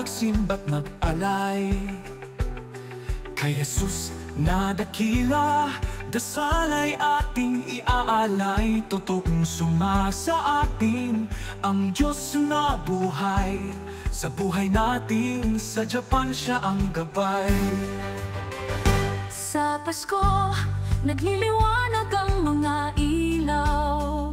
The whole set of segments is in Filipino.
magsimba't mag-alay kay Jesus na dakila. Dasal ay ating iaalay, totoong sumasa atin ang Diyos na buhay. Sa buhay natin, sa Japan siya ang gabay. Sa Pasko, nagliliwanag ang mga ilaw,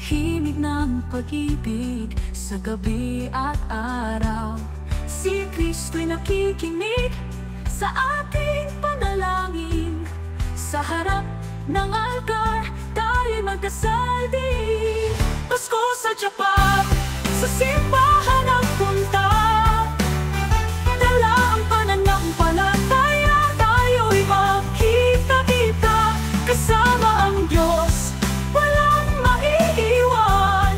himig ng pag-ibig sa gabi at araw. Si Kristo'y nakikinig sa ating panalangin. Sa harap ng altar, tayo'y magdasal din. Pasko sa Japan, sa simbahan ang punta, dala ang pananampalataya, tayo'y magkita-kita. Kasama ang Diyos, walang maiiwan.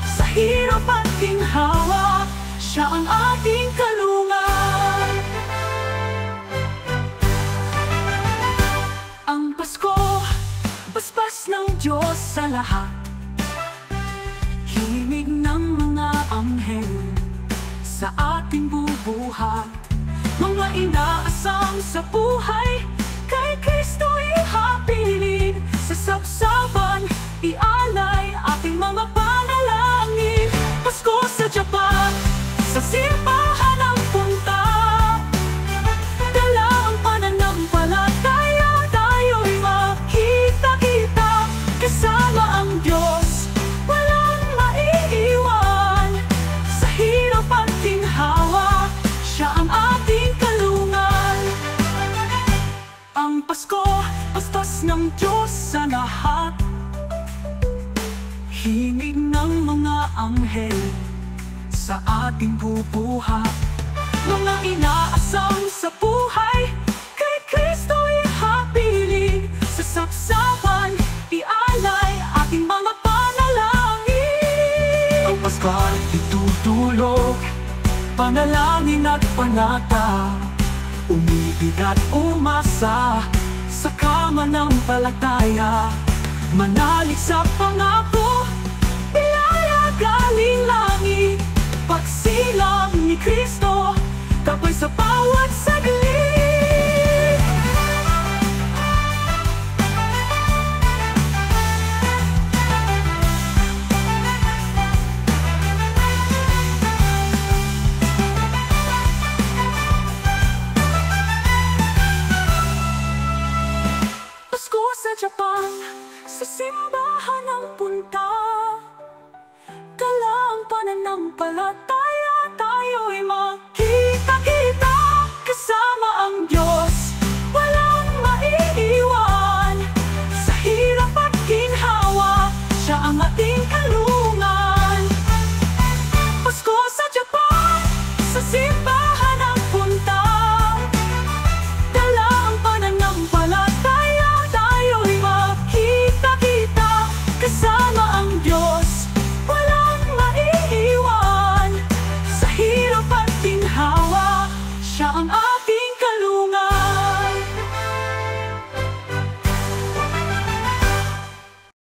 Sa hirap at ginhawa, siya ang ating kalungan. Ang Pasko, basbas ng Diyos sa lahat, himig ng mga anghel sa ating bubuhat. Mga inaasam sa buhay, kay Kristo ihapiling. Sa sapsapan, ialay ating mga panalangin. Pasko sa Japan, sa simbahan ang punta, dala ang pananampalataya, tayo'y makita-kita. Kasama ang Diyos, walang maiiwan. Sa hirap at ginhawa, siya ang ating kalungan. Ang Pasko, basbas ng Diyos sa lahat, himig ng mga anghel sa ating bubuhat. Mga inaasam sa buhay, kay Kristo ihapiling. Sa sapsapan, ialay ating mga panalangin. Ang Pasko ay itutulog, panalangin at panata, umibig at umasa sa kamananampalataya. Manalig sa pangako, ilaya galing langit. Pagsilang ni Kristo, tapos sa bawat saglit. Pasko sa Japan, sa simbahan ang punta, dala ang pananampalataya, tayo'y mag